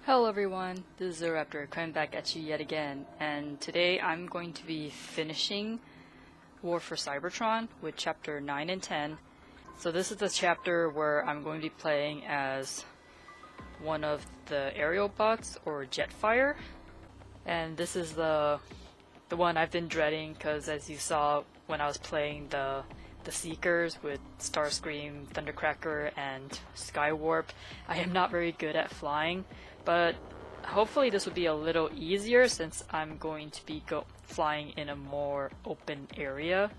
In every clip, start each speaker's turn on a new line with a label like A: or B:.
A: Hello everyone, this is Raptor coming back at you yet again, and today I'm going to be finishing War for Cybertron with chapter 9 and 10. So this is the chapter where I'm going to be playing as one of the aerial bots, or Jetfire. And this is the one I've been dreading, because as you saw when I was playing the Seekers with Starscream, Thundercracker, and Skywarp, I am not very good at flying, but hopefully this will be a little easier since I'm going to be flying in a more open area.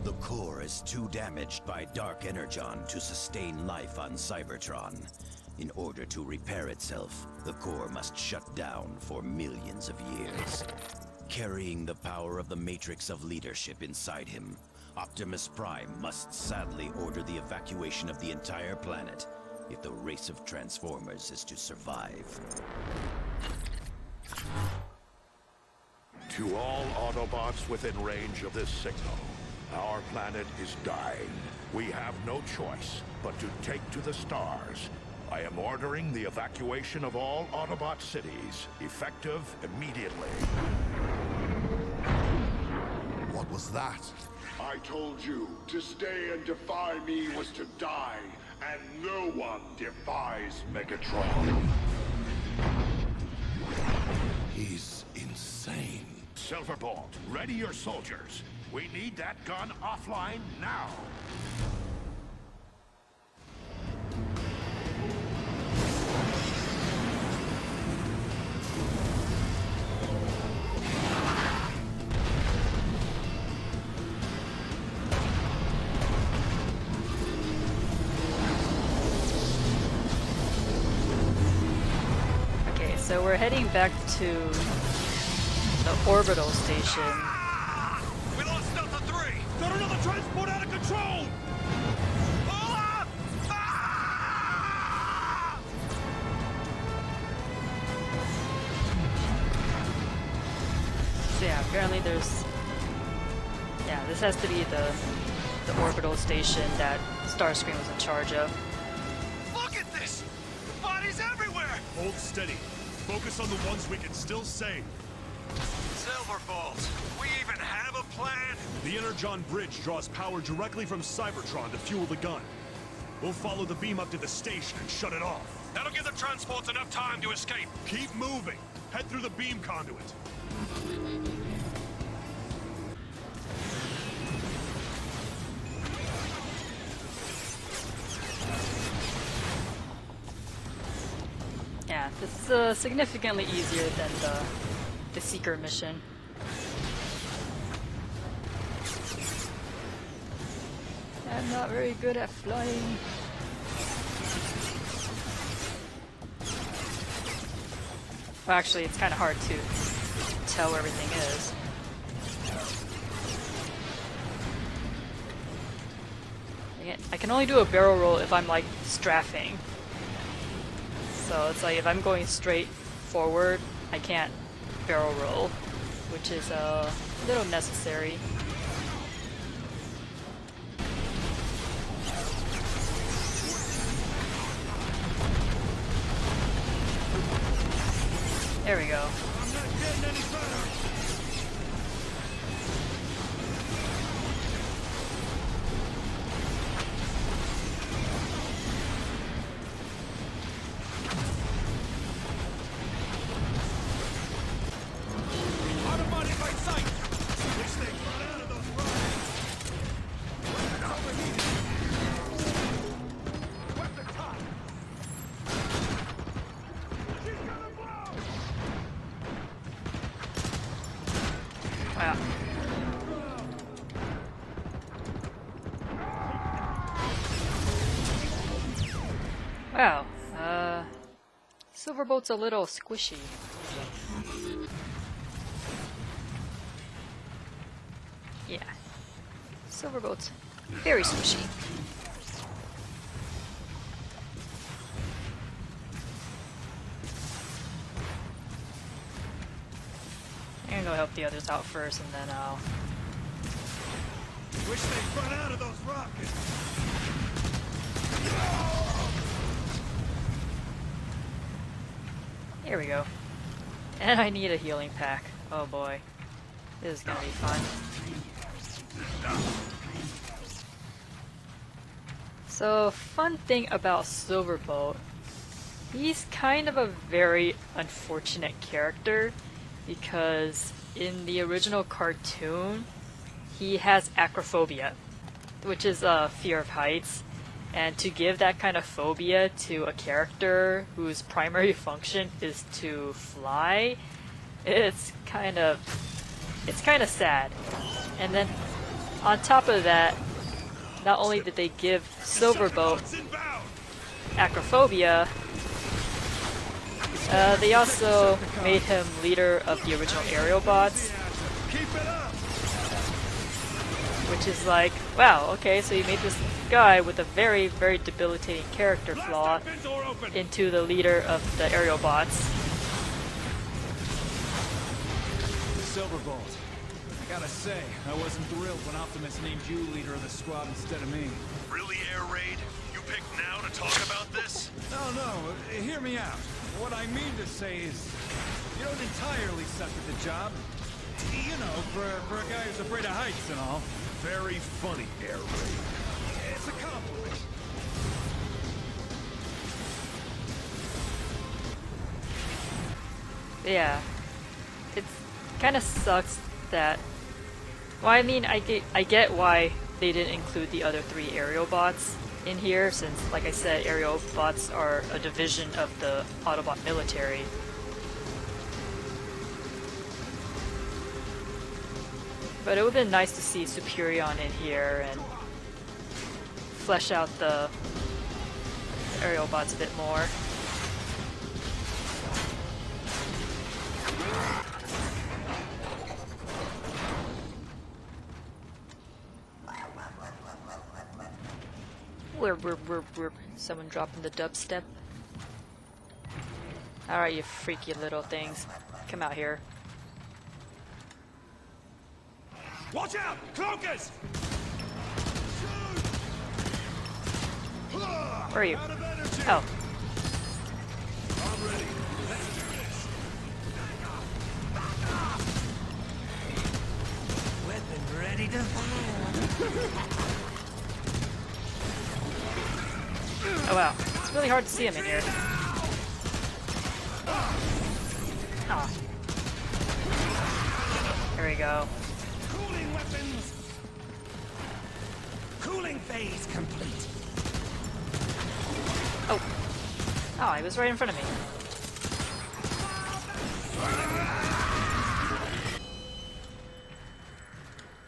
B: The core is too damaged by Dark Energon to sustain life on Cybertron. In order to repair itself, the core must shut down for millions of years. Carrying the power of the matrix of leadership inside him, Optimus Prime must sadly order the evacuation of the entire planet if the race of Transformers is to survive.
C: To all Autobots within range of this signal, our planet is dying. We have no choice but to take to the stars. I am ordering the evacuation of all Autobot cities, effective immediately.
D: What was that?
E: I told you, to stay and defy me was to die, and no one defies Megatron.
D: He's insane.
C: Silverbolt, ready your soldiers. We need that gun offline now.
A: So we're heading back to the orbital station.
F: We lost Delta 3! Got another transport out of control! Pull up!
A: So yeah, apparently there's... Yeah, this has to be the orbital station that Starscream was in charge of.
F: Look at this! Bodies everywhere!
G: Hold steady. Focus on the ones we can still save.
F: Silverbolt, we even have a plan?
G: The Energon Bridge draws power directly from Cybertron to fuel the gun. We'll follow the beam up to the station and shut it off.
F: That'll give the transports enough time to escape.
G: Keep moving. Head through the beam conduit.
A: Yeah, this is significantly easier than the Seeker mission. I'm not very good at flying. Well, actually, it's kind of hard to tell where everything is. I can only do a barrel roll if I'm like strafing. So it's like if I'm going straight forward, I can't barrel roll, which is a little necessary. There we go.
F: I'm not getting any better.
A: Wow, Silverbolt's a little squishy. Yeah, Silverbolt's very squishy. I'm gonna go help the others out first, and then I'll
F: Wish they'd run out of those rockets.
A: Here we go. And I need a healing pack. Oh boy. This is gonna be fun. So, fun thing about Silverbolt, he's kind of a very unfortunate character because in the original cartoon, he has acrophobia, which is a fear of heights. And to give that kind of phobia to a character whose primary function is to fly, it's kind of sad. And then on top of that, not only did they give Silverbolt acrophobia, they also made him leader of the original aerial bots. Which is like, wow, okay, so you made this guy with a very, very debilitating character flaw into the leader of the aerial bots.
F: Silverbolt. I gotta say, I wasn't thrilled when Optimus named you leader of the squad instead of me.
G: Really, Air Raid? You picked now to talk about this?
F: No, hear me out. What I mean to say is, you don't entirely suck at the job. You know, for a guy who's afraid of heights and all.
G: Very funny, Air Raid.
F: It's a compliment.
A: Yeah. It kind of sucks that... Well, I mean, I get why they didn't include the other 3 aerial bots in here, since, like I said, aerial bots are a division of the Autobot military. But it would have been nice to see Superion in here and flesh out the aerial bots a bit more. Someone dropping the dubstep. Alright, you freaky little things. Come out here.
G: Watch out! Cloakers!
A: Where are you? Oh.
G: I'm ready. Let's do this.
F: Weapon ready to fire.
A: Oh wow. It's really hard to see him in here. Ah. There we go.
F: Cooling weapons. Cooling phase complete.
A: Oh. Oh, he was right in front of me.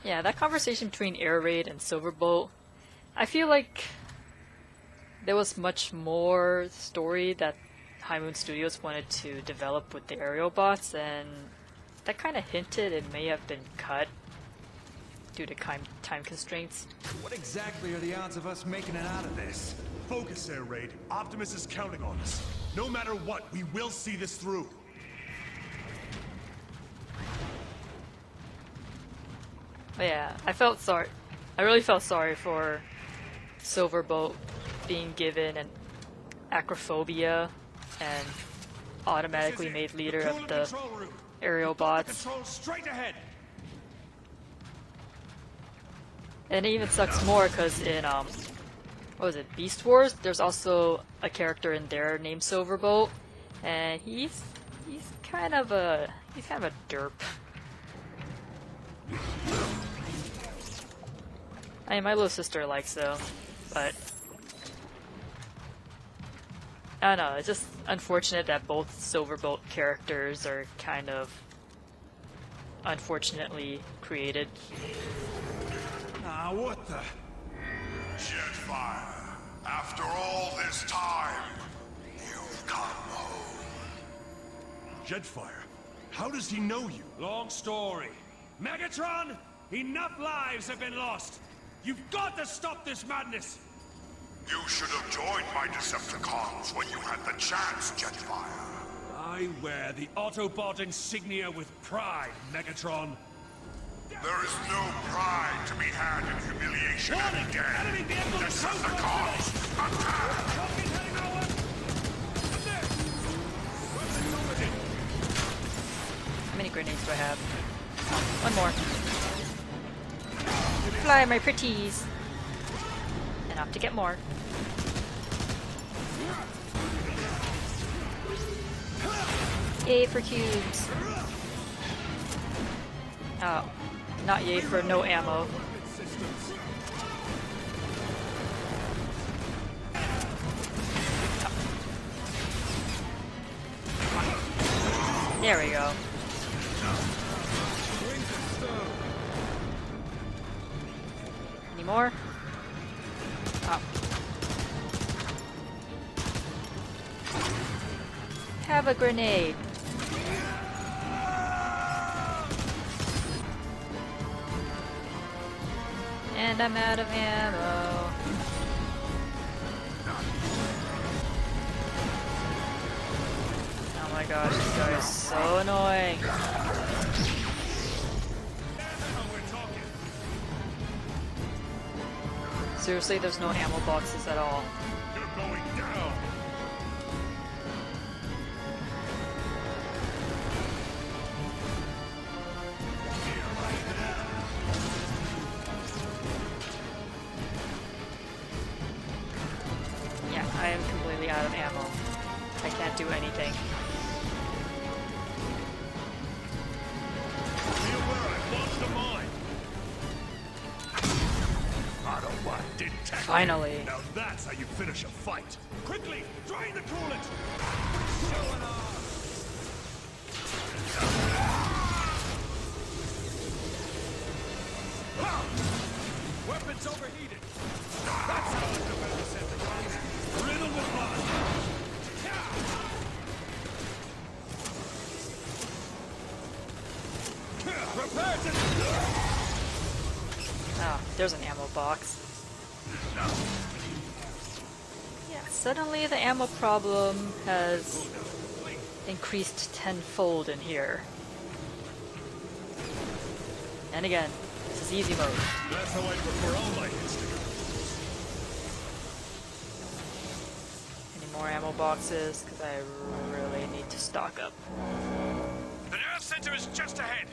A: Yeah, that conversation between Air Raid and Silverbolt, I feel like there was much more story that High Moon Studios wanted to develop with the aerial bots, and that kind of hinted it may have been cut due to time constraints.
F: What exactly are the odds of us making it out of this?
G: Focus, Air Raid. Optimus is counting on us. No matter what, we will see this through.
A: But yeah, I really felt sorry for Silverbolt being given an acrophobia and automatically made leader of the aerial bots.
G: Control straight ahead.
A: And it even sucks more because in what was it, Beast Wars? There's also a character in there named Silverbolt, and he's kind of a derp. I mean, my little sister likes them, but I don't know, it's just unfortunate that both Silverbolt characters are kind of unfortunately created.
F: Ah, what the?
E: Jetfire, after all this time, you've come home.
G: Jetfire, how does he know you?
F: Long story. Megatron, enough lives have been lost. You've got to stop this madness.
E: You should have joined my Decepticons when you had the chance, Jetfire.
F: I wear the Autobot insignia with pride, Megatron.
E: There is no pride to be had in humiliation and death. Decepticons, attack!
F: Rocket heading our way. There. Weapon
A: grenades do I have? One more. Fly, my pretties! And off to get more. Yay for cubes! Oh, not yay for no ammo. There we go. Any more? Oh. Have a grenade. And I'm out of ammo. Oh my gosh, this guy is so annoying. Seriously, there's no ammo boxes at all.
C: You're going down.
A: Yeah, I am completely out of ammo. I can't do anything.
G: Be aware, I've launched a mine.
C: Autobot detected.
A: Finally.
G: Now that's how you finish a fight. Quickly, drain the coolant. Showing off. Weapons overheated. That's how I prevent the Decepticons. Riddled with blood. Prepare to...
A: Oh, there's an ammo box. Yeah, suddenly the ammo problem has increased tenfold in here. And again, this is easy mode.
G: That's how I prefer all my hits to go.
A: Any more ammo boxes? Because I really need to stock up.
G: The nerve center is just ahead.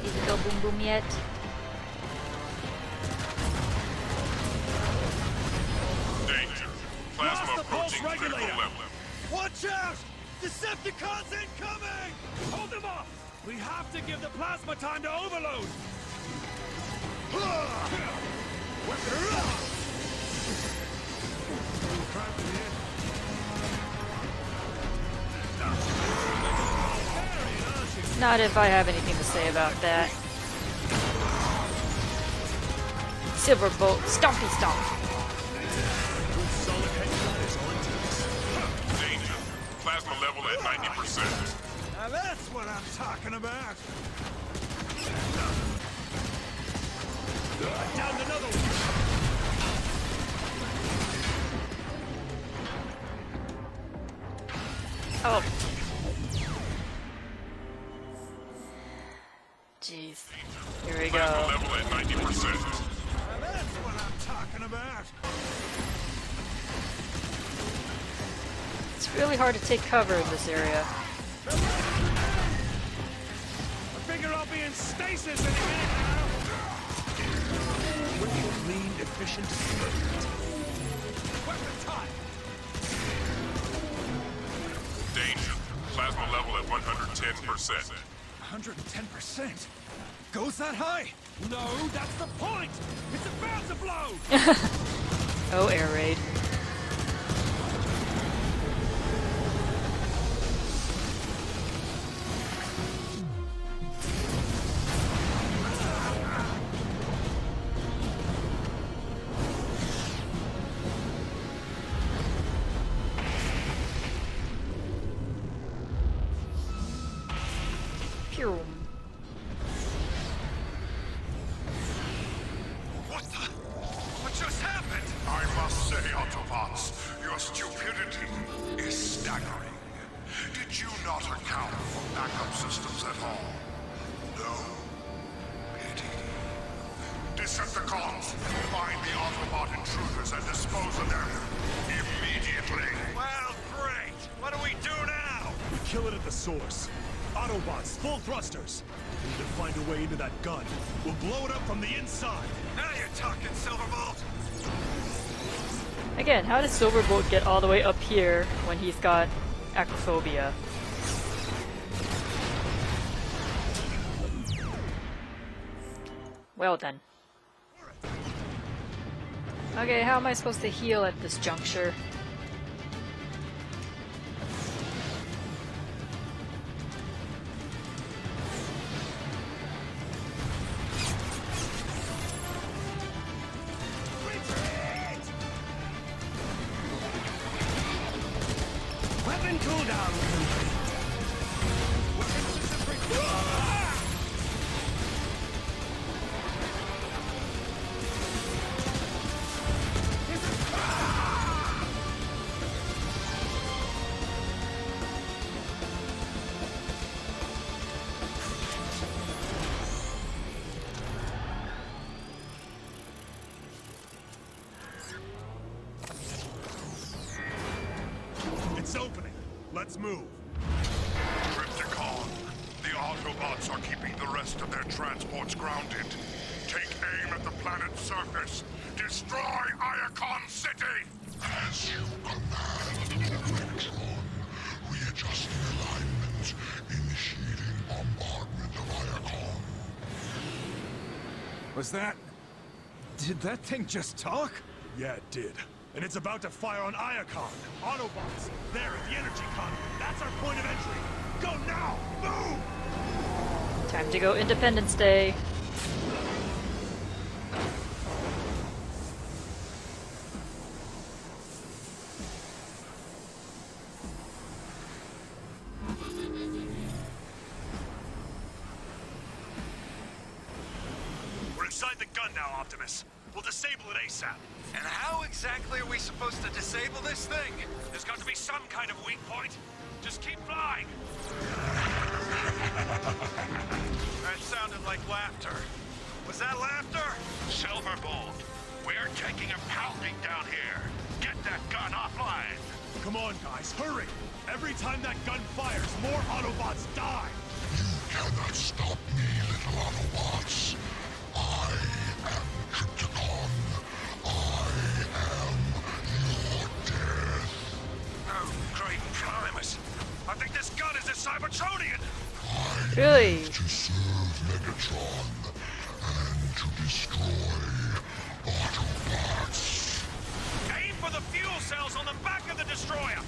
A: Didn't go boom boom yet.
G: Danger. Plasma approaching critical level. Watch out! Decepticons incoming! Hold them off! We have to give the plasma time to overload!
A: Not if I have anything to say about that. Silverbolt, stompy stomp.
G: Solid headshot is on to this. Danger. Plasma level at 90%. Now that's what I'm talking about. I downed another one.
A: Oh. Jeez. Here we
G: Plasma
A: go.
G: level at 90%. Now that's what I'm talking about.
A: It's really hard to take cover in this area.
G: I figure I'll be in stasis any minute now. Quick, clean, efficient, perfect. Weapon time. Danger. Plasma level at 110%. 110%? Goes that high? No, that's the point! It's about to blow!
A: Oh, air raid. Pew.
C: What the? What just happened? I must say, Autobots, your stupidity is staggering. Did you not account for backup systems at all? No? Pity. Decepticons, find the Autobot intruders and dispose of them immediately.
G: Well, great. What do we do now?
H: We kill it at the source. Autobots, full thrusters. We need to find a way into that gun. We'll blow it up from the inside.
G: Now you're talking, Silverbolt.
A: Again, how does Silverbolt get all the way up here when he's got acrophobia? Well then. Okay, how am I supposed to heal at this juncture?
H: Weapon cooldown. It's opening. Let's move.
C: Crypticon, the Autobots are keeping the rest of their transports grounded. Take aim at the planet's surface. Destroy Iacon City!
E: As you command, Megatron. Readjusting alignment. Initiating bombardment of Iacon.
F: Was that... Did that thing just talk?
H: Yeah, it did. And it's about to fire on Iacon. Autobots, there at the energy conduit. That's our point of entry. Go now! Move!
A: Time to go Independence Day.
H: We're inside the gun now, Optimus. We'll disable it ASAP.
G: And how exactly are we supposed to disable this thing? There's got to be some kind of weak point. Just keep flying. That sounded like laughter. Was that laughter?
C: Silverbolt, we're taking a pounding down here. Get that gun offline.
H: Come on, guys, hurry! Every time that gun fires, more Autobots die!
E: You cannot stop me, little Autobots. I am Crypticon. I am your death.
G: Oh, great primus. I think this gun is a Cybertronian.
A: Really?
E: To serve Megatron and to destroy Autobots.
G: Aim for the fuel cells on the back of the destroyer.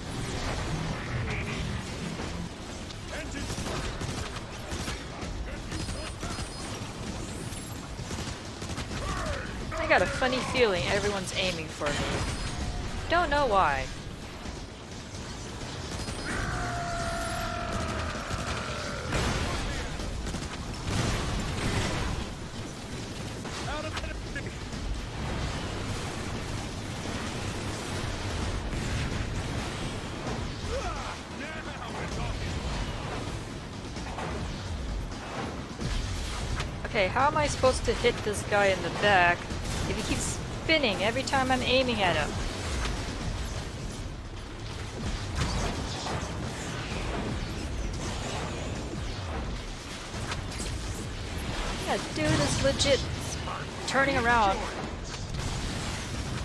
A: I got a funny feeling everyone's aiming for me. Don't know why. Okay, how am I supposed to hit this guy in the back if he keeps spinning every time I'm aiming at him? Yeah, dude is legit turning around.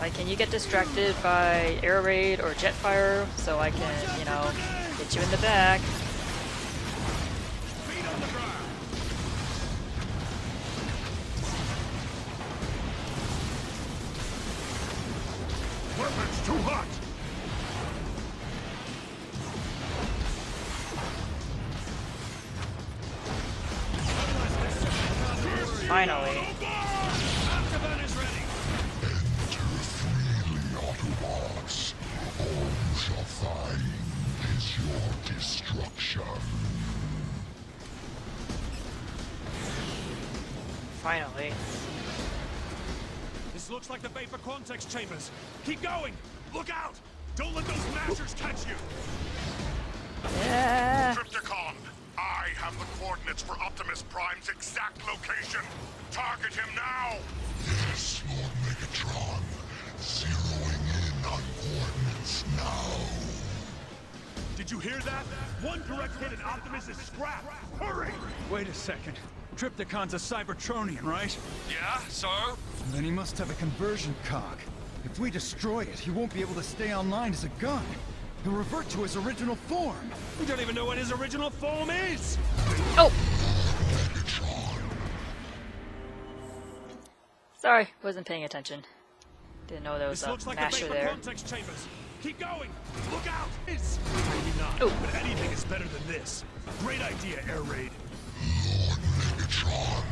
A: Like, can you get distracted by air raid or jet fire so I can, you know, get you in the back?
H: Weapons too hot!
A: Finally.
H: Afterburn is ready!
E: Enter freely, Autobots. All you shall find is your destruction.
A: Finally.
H: This looks like the Vapor Quantex chambers. Keep going! Look out! Don't let those mashers catch you!
A: Yeah.
C: Crypticon, I have the coordinates coordinates for Optimus Prime's exact location. Target him now!
D: Yes, Lord Megatron. Zeroing in on coordinates now.
H: Did you hear that? One direct hit and Optimus is scrapped. Hurry!
F: Wait a second. Trypticon's a Cybertronian, right?
G: Yeah, so?
F: Then he must have a conversion cog. If we destroy it, he won't be able to stay online as a gun. He'll revert to his original form.
H: We don't even know what his original form is!
A: Oh! Sorry, wasn't paying attention. Didn't know there was
H: This
A: a
H: looks like the
A: masher
H: vapor
A: there.
H: context chambers. Keep going! Look out! It's maybe not,
A: Oh.
H: but anything is better than this. Great idea, Air Raid.
D: Lord Megatron,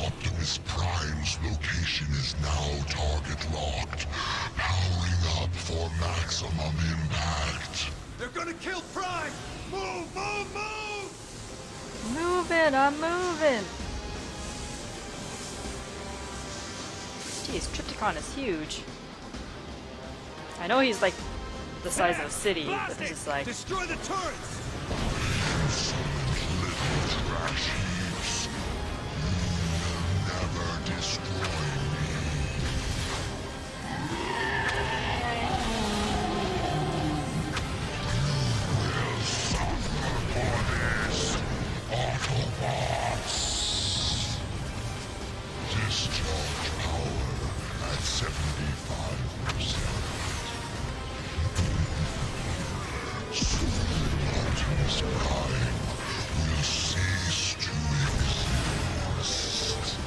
D: Optimus Prime's location is now target locked. Powering up for maximum impact.
H: They're gonna kill Prime! Move, move, move!
A: Moving, I'm moving! Jeez, Trypticon is huge. I know he's like the size of a city, but
H: Blast
A: it's
H: it!
A: just like...
H: Destroy the turrets!
D: Little trash heaps. You will never destroy me. You will suffer for this, Autobots. Discharge power at 75%. Optimus Prime will cease to exist.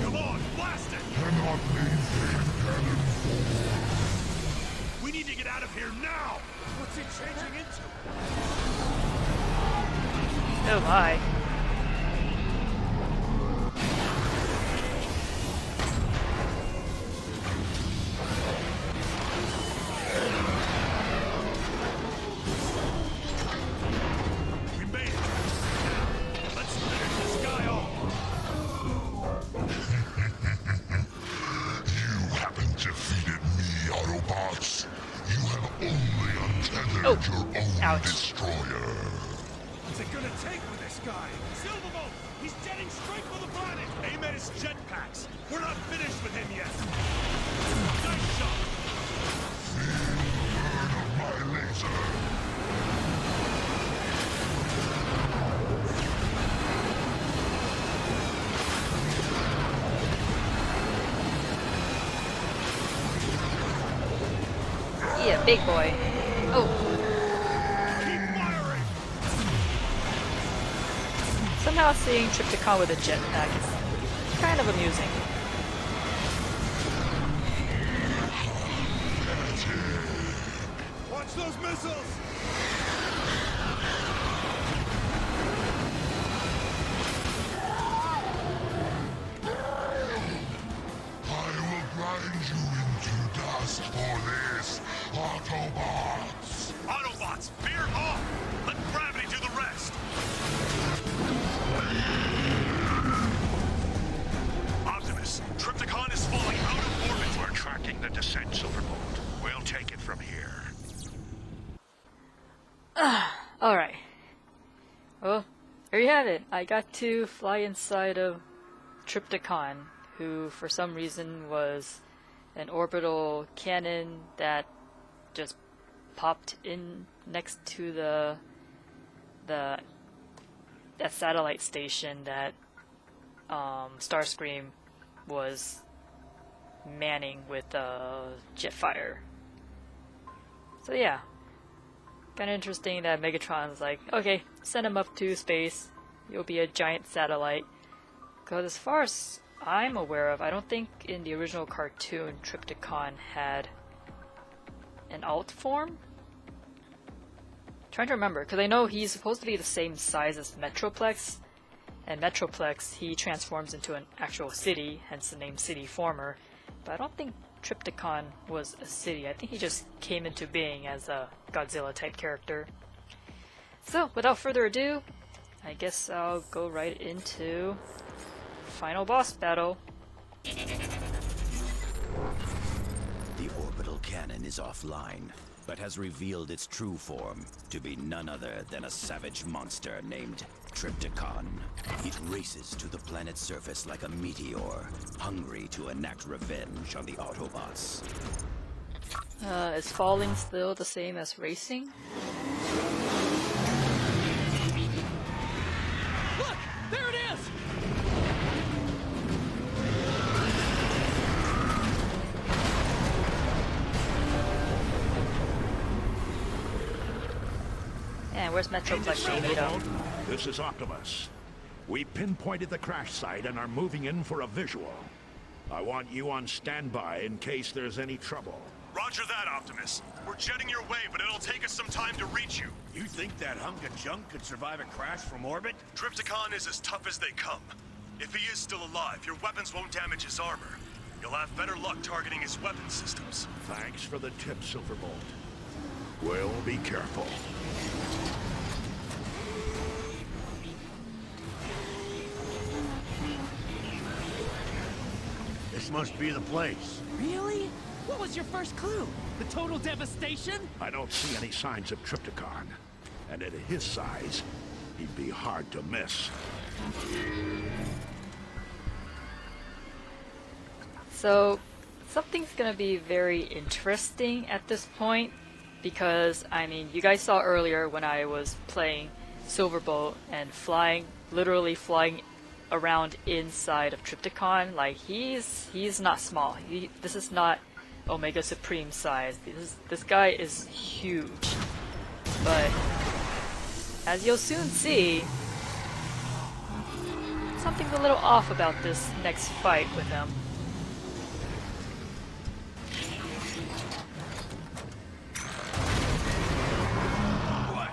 H: Come on, blast it!
D: Cannot maintain cannon
H: We need to get out of here now! What's it changing into?
A: Oh my.
H: We made it! Let's finish this guy off!
D: You haven't defeated me, Autobots. You have only untethered
A: Oh,
D: your own
A: ouch.
D: destroyer.
H: What's it gonna take with this guy? Silverbolt! He's jetting straight for the planet! Aim at his jetpacks! We're not finished with him yet! Nice shot!
D: Burn of my laser.
A: Yeah, big boy. Oh,
H: Keep firing!
A: somehow seeing Trypticon with a jetpack is kind of amusing.
H: Watch those missiles!
D: I will grind you into dust for this, Autobots.
H: Autobots, veer off! Let gravity do the rest! Optimus, Trypticon is falling out of orbit.
C: We're tracking the descent, Silverbolt. We'll take it from here.
A: Alright. Well, there you have it. I got to fly inside of Trypticon, who for some reason was an orbital cannon that just popped in next to that satellite station that Starscream was manning with Jetfire. So yeah, kind of interesting that Megatron's like, okay, send him up to space. You'll be a giant satellite. Because as far as I'm aware of, I don't think in the original cartoon Trypticon had an alt form. Trying to remember, because I know he's supposed to be the same size as Metroplex, and Metroplex he transforms into an actual city, hence the name City Former. But I don't think Trypticon was a city. I think he just came into being as a Godzilla type character. So, without further ado, I guess I'll go right into final boss battle.
B: The orbital cannon is offline, but has revealed its true form to be none other than a savage monster named Trypticon. It races to the planet's surface like a meteor, hungry to enact revenge on the Autobots.
A: Is falling still the same as racing?
F: Look! There it is!
A: Man, where's Metroplex Magneto?
C: This is Optimus. We pinpointed the crash site and are moving in for a visual. I want you on standby in case there's any trouble.
H: Roger that, Optimus. We're jetting your way, but it'll take us some time to reach you.
I: You think that hunk of junk could survive a crash from orbit?
H: Trypticon is as tough as they come. If he is still alive, your weapons won't damage his armor. You'll have better luck targeting his weapon systems.
C: Thanks for the tip, Silverbolt. We'll be careful.
I: This must be the place.
J: Really? What was your first clue? The total devastation?
C: I don't see any signs of Trypticon. And at his size, he'd be hard to miss.
A: So, something's gonna be very interesting at this point, because, I mean, you guys saw earlier when I was playing Silverbolt and literally flying around inside of Trypticon. Like, he's not small. This is not Omega Supreme size. This guy is huge. But as you'll soon see, something's a little off about this next fight with him.
C: What?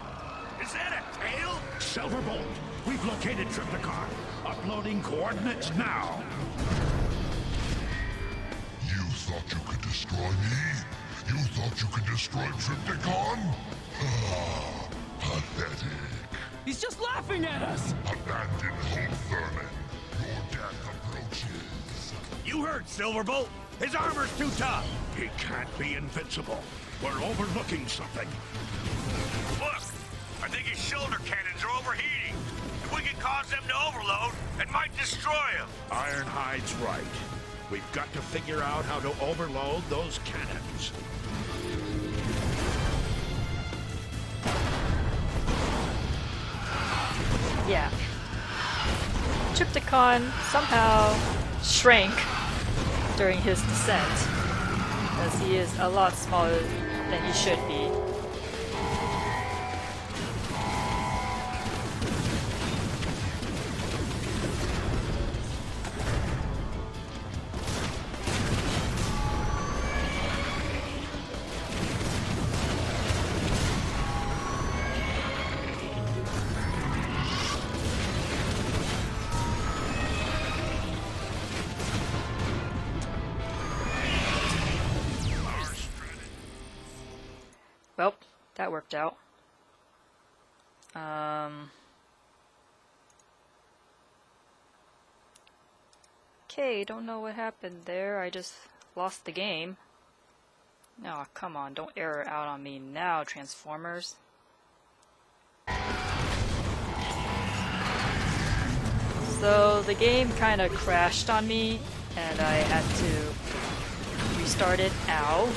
C: Is that a tail? Silverbolt, we've located Trypticon. Uploading coordinates now.
D: You thought you could destroy me? You thought you could destroy Trypticon? Ah, pathetic.
J: He's just laughing at us!
D: Abandon hope, vermin. Your death approaches.
I: You heard Silverbolt. His armor's too tough.
C: He can't be invincible. We're overlooking something.
H: Look! I think his shoulder cannons are overheating. If we can cause them to overload, it might destroy him.
C: Ironhide's right. We've got to figure out how to overload those cannons.
A: Yeah. Trypticon somehow shrank during his descent, as he is a lot smaller than he should be. Well, that worked out. Okay, don't know what happened there. I just lost the game. Oh, come on, don't error out on me now, Transformers. So the game kind of crashed on me, and I had to restart it. Ow.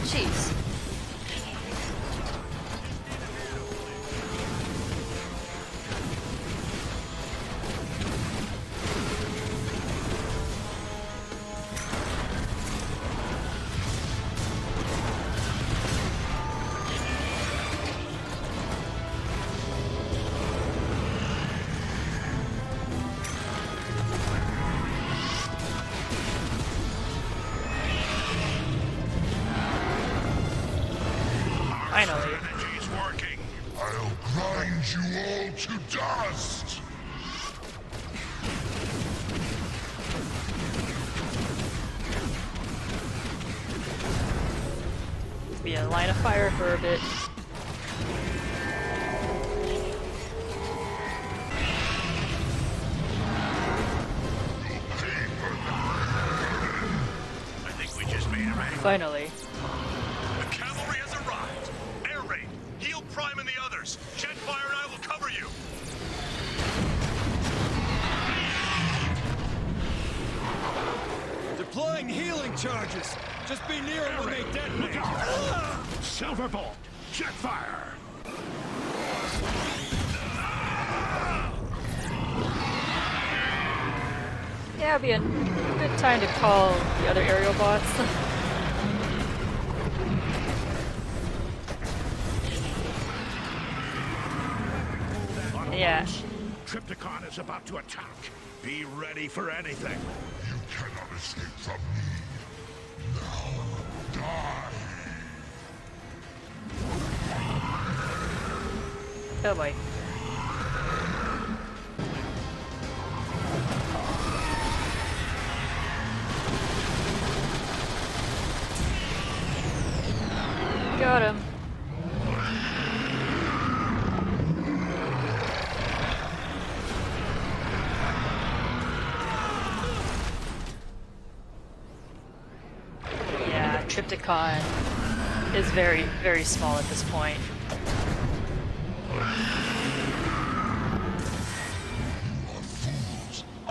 A: Jeez.
D: grind you all to dust!
A: Be a line of fire for a bit.
I: I think we just made it, right?
A: Finally.
G: The cavalry has arrived. Air raid. Heal Prime and the others. Jetfire and I will cover you.
F: Deploying healing charges. Just be near them when they detonate.
C: Silverbolt! Jetfire!
A: Yeah, it'd be a good time to call the other aerial bots. Yeah.
C: Trypticon is about to attack. Be ready for anything.
D: You cannot escape from me. Now, die!
A: Oh boy. Got him. Yeah, Trypticon is very, very small at this point.
D: You are fools. I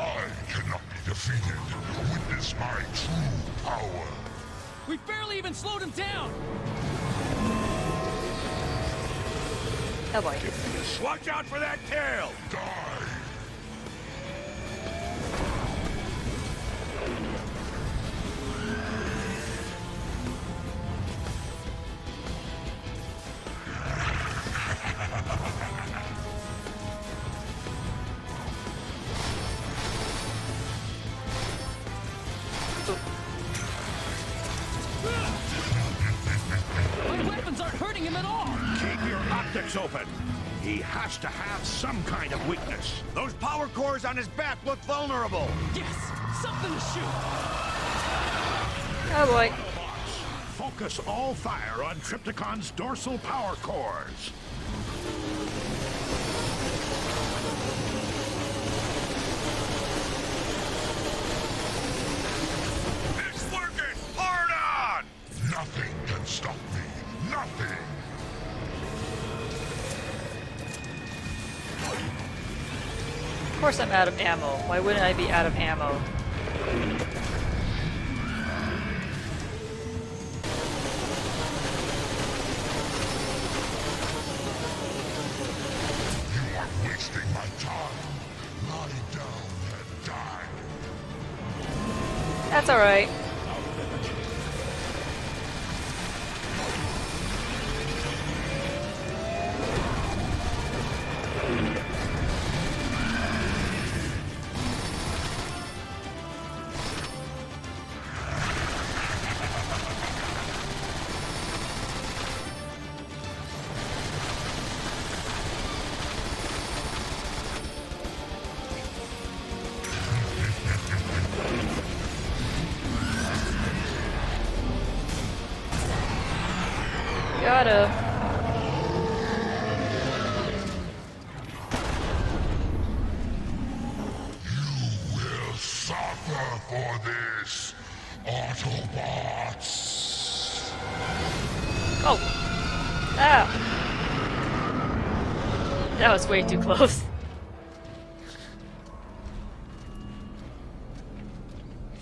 D: cannot be defeated. Witness my true power.
J: We barely even slowed him down!
A: Oh boy.
I: Watch out for that tail!
D: Die!
J: My weapons aren't hurting him at all!
C: Keep your optics open. He has to have some kind of weakness.
I: Those power cores on his back look vulnerable!
J: Yes! Something to shoot!
A: Oh boy.
C: Focus all fire on Trypticon's dorsal power cores.
G: It's working! Hard on!
D: Nothing can stop me. Nothing!
A: Of course I'm out of ammo. Why wouldn't I be out of ammo?
D: You are wasting my time. Lie down and die.
A: That's alright. Got him.
D: You will suffer for this, Autobots.
A: Oh! Ah! That was way too close.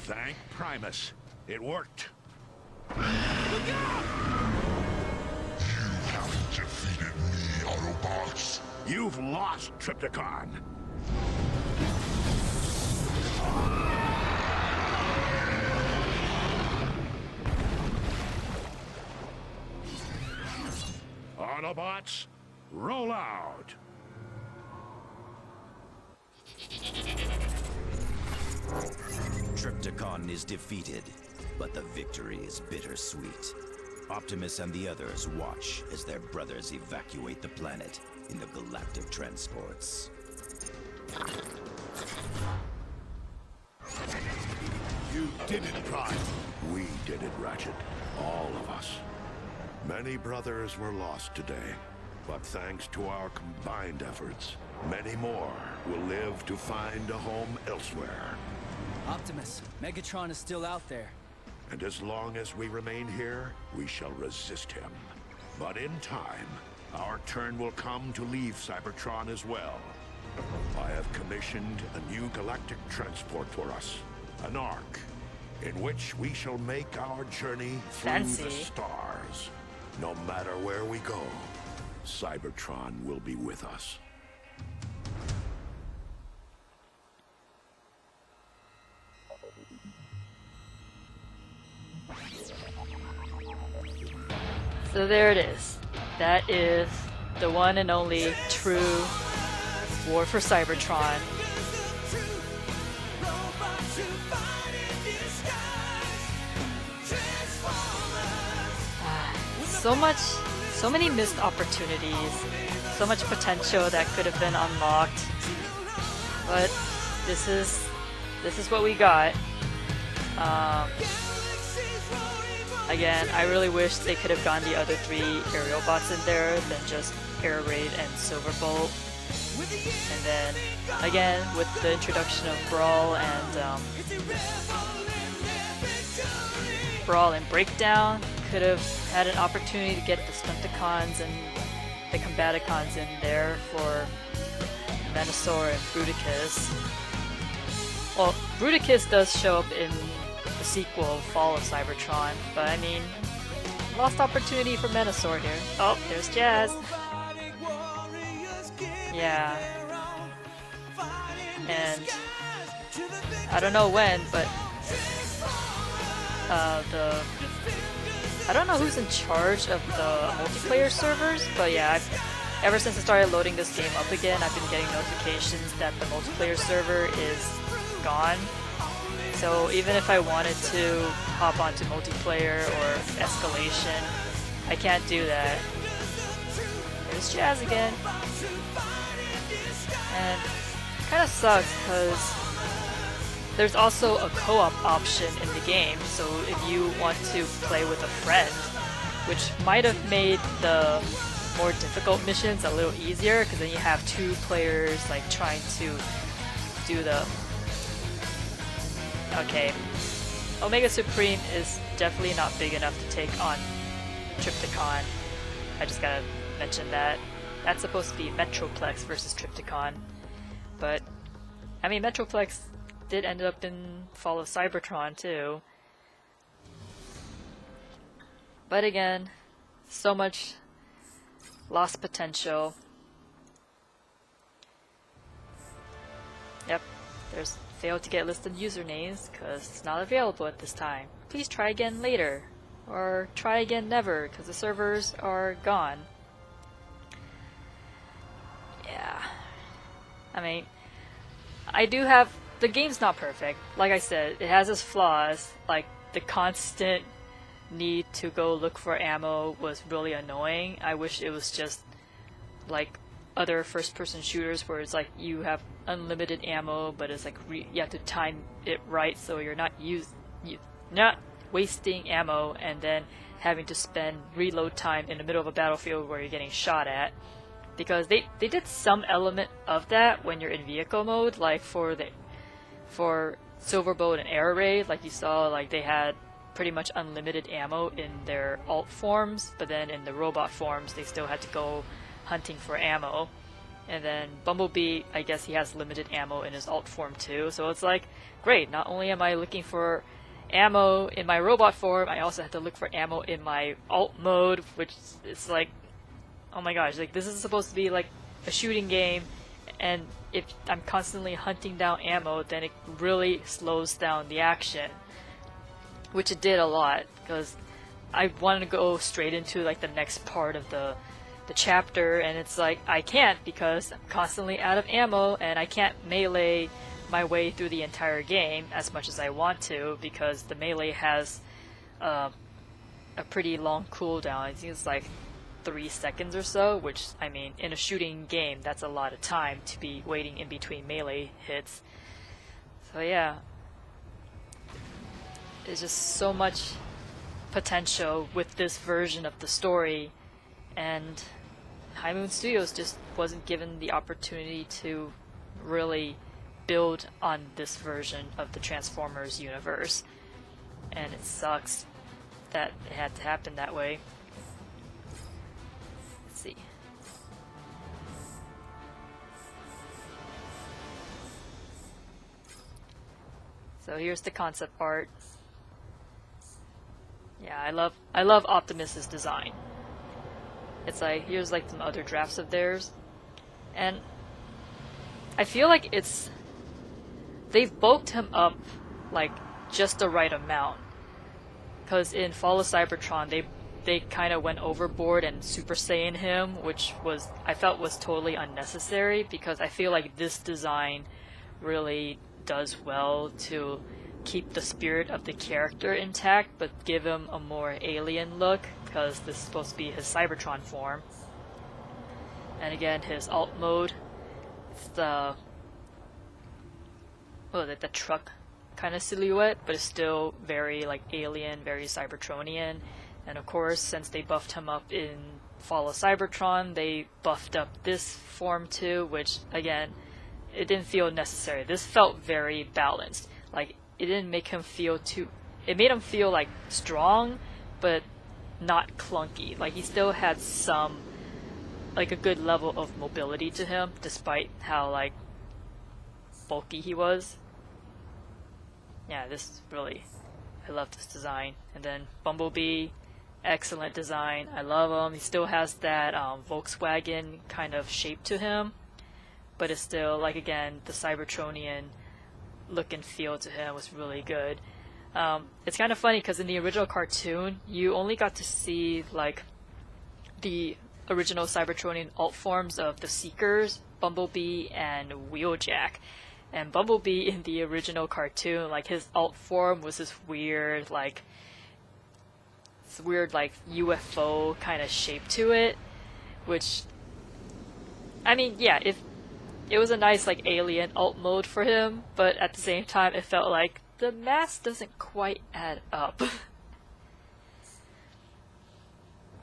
C: Thank Primus. It worked.
D: You haven't defeated me, Autobots.
C: You've lost, Trypticon. Autobots, roll out.
B: Trypticon is defeated, but the victory is bittersweet. Optimus and the others watch as their brothers evacuate the planet in the galactic transports.
C: You did it, Prime. We did it, Ratchet. All of us. Many brothers were lost today, but thanks to our combined efforts, many more will live to find a home elsewhere.
J: Optimus, Megatron is still out there.
C: And as long as we remain here, we shall resist him. But in time, our turn will come to leave Cybertron as well. I have commissioned a new galactic transport for us. An Ark, in which we shall make our journey through the stars. No matter where we go, Cybertron will be with us.
A: So there it is. That is the one and only true War for Cybertron. So many missed opportunities, so much potential that could have been unlocked. But this is what we got. Again, I really wish they could have gone the other 3 aerial bots in there than just Air Raid and Silverbolt. And then, again, with the introduction of Brawl and Breakdown, could have had an opportunity to get the Stunticons and the Combaticons in there for Venusaur and Bruticus. Well, Bruticus does show up in the sequel, Fall of Cybertron, but I mean, lost opportunity for Venusaur here. Oh, there's Jazz. Yeah. And I don't know when, but I don't know who's in charge of the multiplayer servers, but yeah, ever since I started loading this game up again, I've been getting notifications that the multiplayer server is gone. So even if I wanted to hop onto multiplayer or escalation, I can't do that. There's Jazz again. And it kind of sucks because there's also a co-op option in the game, so if you want to play with a friend, which might have made the more difficult missions a little easier, because then you have 2 players like trying to do the... Okay, Omega Supreme is definitely not big enough to take on Trypticon. I just gotta mention that. That's supposed to be Metroplex versus Trypticon, but I mean Metroplex did end up in Fall of Cybertron too. But again, so much lost potential. Yep, there's failed to get listed usernames because it's not available at this time. Please try again later, or try again never because the servers are gone. Yeah, I mean, I do have... The game's not perfect. Like I said, it has its flaws. Like, the constant need to go look for ammo was really annoying. I wish it was just like other first-person shooters where it's like you have unlimited ammo, but it's like you have to time it right so you're not not wasting ammo and then having to spend reload time in the middle of a battlefield where you're getting shot at. Because they did some element of that when you're in vehicle mode, like for Silverbolt and Air Raid, like you saw, like they had pretty much unlimited ammo in their alt forms, but then in the robot forms they still had to go hunting for ammo. And then Bumblebee, I guess he has limited ammo in his alt form too, so it's like, great, not only am I looking for ammo in my robot form, I also have to look for ammo in my alt mode, which is like, oh my gosh, like this is supposed to be like a shooting game, and if I'm constantly hunting down ammo, then it really slows down the action. Which it did a lot, because I wanted to go straight into like the next part of the chapter, and it's like I can't because I'm constantly out of ammo and I can't melee my way through the entire game as much as I want to, because the melee has a pretty long cooldown. I think it's like 3 seconds or so, which, I mean, in a shooting game, that's a lot of time to be waiting in between melee hits. So yeah, there's just so much potential with this version of the story, and High Moon Studios just wasn't given the opportunity to really build on this version of the Transformers universe, and it sucks that it had to happen that way. Let's see. So here's the concept art. Yeah, I love Optimus's design. It's like, here's like some other drafts of theirs, and I feel like they've bulked him up like just the right amount. Because in Fall of Cybertron, they kind of went overboard and Super Saiyan him, which I felt was totally unnecessary, because I feel like this design really does well to keep the spirit of the character intact, but give him a more alien look, because this is supposed to be his Cybertron form. And again, his alt mode, it's the truck kind of silhouette, but it's still very like alien, very Cybertronian. And of course, since they buffed him up in Fall of Cybertron, they buffed up this form too, which again, it didn't feel necessary. This felt very balanced. Like, it didn't make him feel it made him feel like strong, but not clunky. Like, he still had some, like, a good level of mobility to him, despite how like bulky he was. Yeah, I love this design. And then Bumblebee, excellent design. I love him. He still has that Volkswagen kind of shape to him, but it's still, like, again, the Cybertronian look and feel to him was really good. It's kind of funny because in the original cartoon, you only got to see like the original Cybertronian alt forms of the Seekers, Bumblebee, and Wheeljack. And Bumblebee in the original cartoon, like, his alt form was this weird like UFO kind of shape to it, which, I mean, yeah, it was a nice like alien alt mode for him, but at the same time it felt like the mask doesn't quite add up.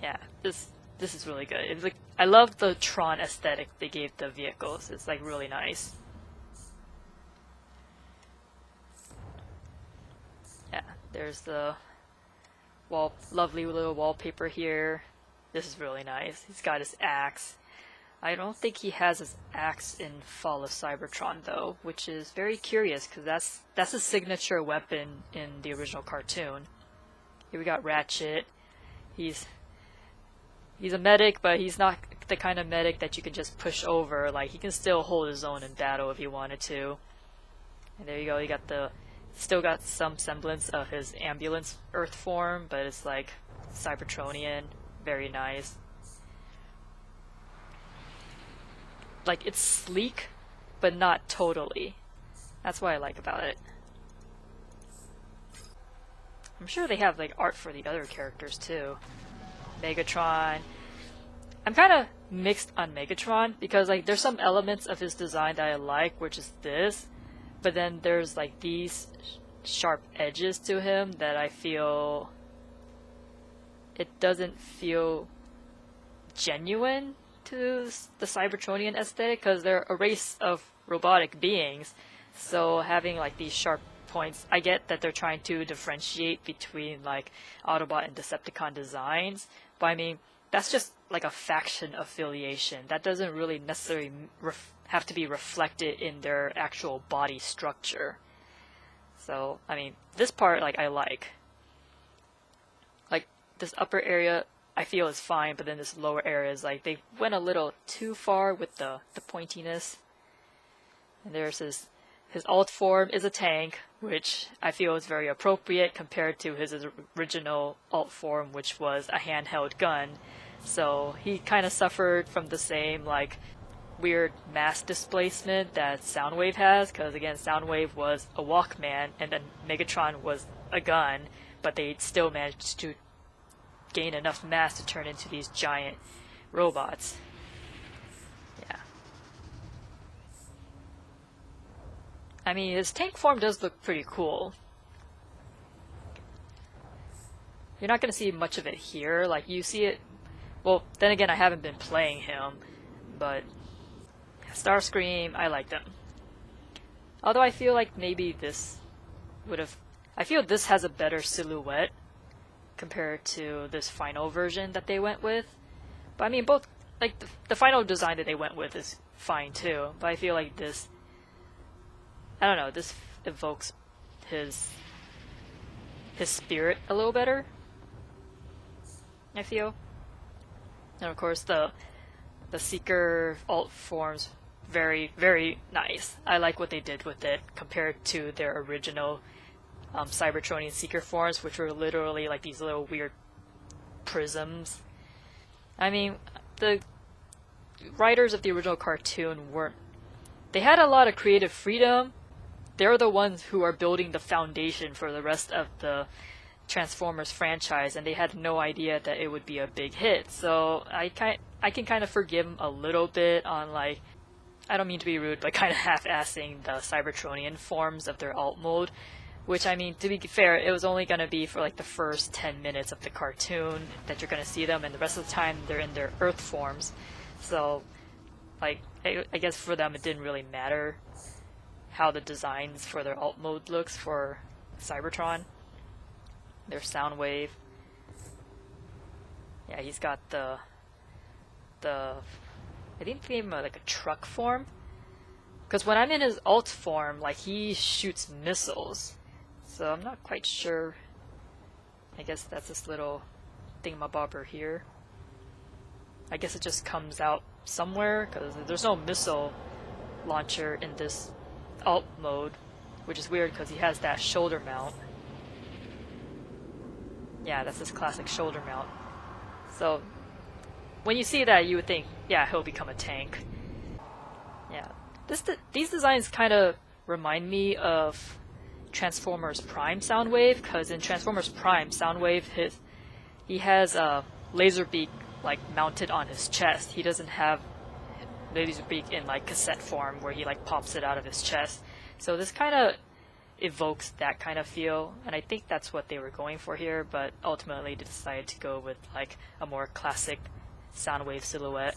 A: Yeah, this is really good. It's like, I love the Tron aesthetic they gave the vehicles. It's like really nice. Yeah, there's the lovely little wallpaper here. This is really nice. He's got his axe. I don't think he has his axe in Fall of Cybertron though, which is very curious because that's a signature weapon in the original cartoon. Here we got Ratchet. He's a medic, but he's not the kind of medic that you can just push over. Like, he can still hold his own in battle if he wanted to. And there you go. You got still got some semblance of his ambulance Earth form, but it's like Cybertronian. Very nice. Like, it's sleek, but not totally. That's what I like about it. I'm sure they have like art for the other characters too. Megatron. I'm kind of mixed on Megatron because like there's some elements of his design that I like, which is this, but then there's like these sharp edges to him that I feel it doesn't feel genuine to the Cybertronian aesthetic, because they're a race of robotic beings, so having like these sharp points, I get that they're trying to differentiate between like Autobot and Decepticon designs, but I mean, that's just like a faction affiliation. That doesn't really necessarily have to be reflected in their actual body structure. So, I mean, this part, like, I like. Like, this upper area, I feel is fine, but then this lower area is like, they went a little too far with the pointiness. And there's his alt form is a tank, which I feel is very appropriate compared to his original alt form, which was a handheld gun. So he kind of suffered from the same like weird mass displacement that Soundwave has, because again, Soundwave was a Walkman and then Megatron was a gun, but they still managed to gain enough mass to turn into these giant robots. Yeah. I mean, his tank form does look pretty cool. You're not going to see much of it here. Like, you see it... Well, then again, I haven't been playing him. But... Starscream, I like them. Although I feel like maybe this would have... I feel this has a better silhouette compared to this final version that they went with. But I mean, both... Like, the final design that they went with is fine too. But I feel like this... I don't know, this evokes his spirit a little better, I feel. And of course the Seeker alt forms very, very nice. I like what they did with it compared to their original Cybertronian Seeker forms, which were literally like these little weird prisms. I mean, the writers of the original cartoon weren't... They had a lot of creative freedom. They're the ones who are building the foundation for the rest of the Transformers franchise, and they had no idea that it would be a big hit. So I can kind of forgive them a little bit on, like, I don't mean to be rude, but kind of half-assing the Cybertronian forms of their alt mode. Which, I mean, to be fair, it was only going to be for like the first 10 minutes of the cartoon that you're going to see them, and the rest of the time they're in their Earth forms. So, like, I guess for them it didn't really matter how the designs for their alt mode looks for Cybertron. Their Soundwave. Yeah, he's got the I think they gave him like a truck form. Because when I'm in his alt form, like, he shoots missiles. So I'm not quite sure. I guess that's this little thingamabobber here. I guess it just comes out somewhere, because there's no missile launcher in this alt mode, which is weird because he has that shoulder mount. Yeah, that's his classic shoulder mount. So when you see that, you would think, yeah, he'll become a tank. Yeah, these designs kind of remind me of Transformers Prime Soundwave, because in Transformers Prime, Soundwave, he has a Laserbeak like mounted on his chest. He doesn't have Laserbeak in like cassette form where he like pops it out of his chest. So this kind of evokes that kind of feel, and I think that's what they were going for here, but ultimately they decided to go with like a more classic Soundwave silhouette.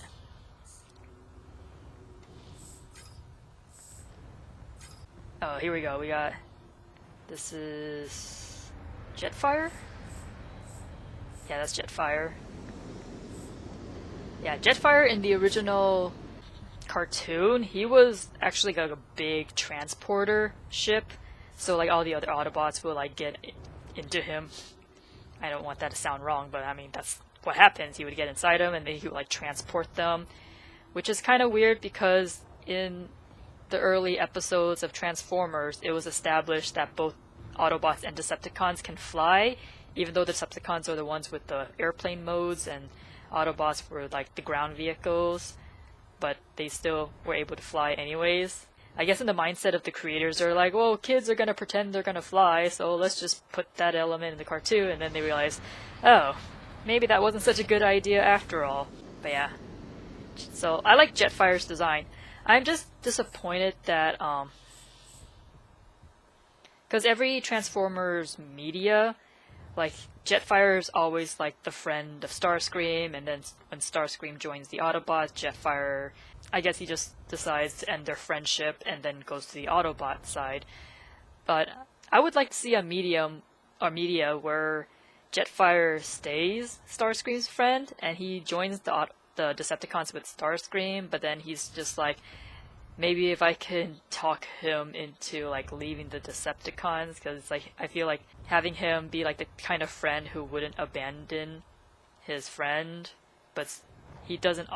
A: Oh, here we go. We got... This is... Jetfire? Yeah, that's Jetfire. Yeah, Jetfire in the original cartoon, he was actually like a big transporter ship. So like all the other Autobots will like get into him. I don't want that to sound wrong, but I mean that's what happens. He would get inside him and then he would like transport them. Which is kind of weird because in the early episodes of Transformers, it was established that both Autobots and Decepticons can fly, even though the Decepticons are the ones with the airplane modes and Autobots were like the ground vehicles, but they still were able to fly anyways. I guess in the mindset of the creators, they're like, well, kids are gonna pretend they're gonna fly, so let's just put that element in the cartoon, and then they realize, oh, maybe that wasn't such a good idea after all. But yeah. So I like Jetfire's design. I'm just disappointed that, because every Transformers media, like, Jetfire is always like the friend of Starscream, and then when Starscream joins the Autobots, Jetfire, I guess he just decides to end their friendship and then goes to the Autobot side. But I would like to see a media where Jetfire stays Starscream's friend and he joins the Decepticons with Starscream, but then he's just like, maybe if I can talk him into like leaving the Decepticons, because like I feel like having him be like the kind of friend who wouldn't abandon his friend, but he doesn't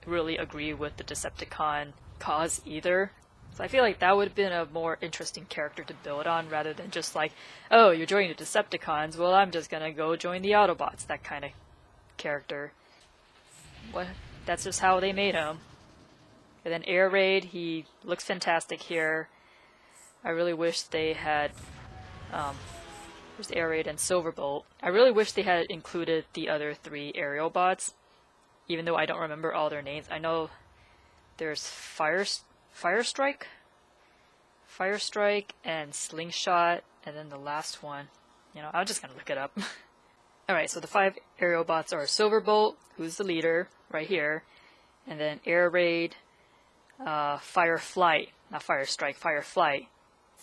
A: really agree with the Decepticon cause either. So I feel like that would have been a more interesting character to build on, rather than just like, oh, you're joining the Decepticons, well, I'm just gonna go join the Autobots, that kind of character. What? That's just how they made him. And then Air Raid, he looks fantastic here. I really wish they had There's Air Raid and Silverbolt. I really wish they had included the other 3 aerial bots, even though I don't remember all their names. I know there's Firestrike, and Slingshot, and then the last one, you know, I'm just gonna look it up. Alright, so the 5 aerial bots are Silverbolt, who's the leader, right here, and then Air Raid, Fireflight, not Firestrike, Fireflight,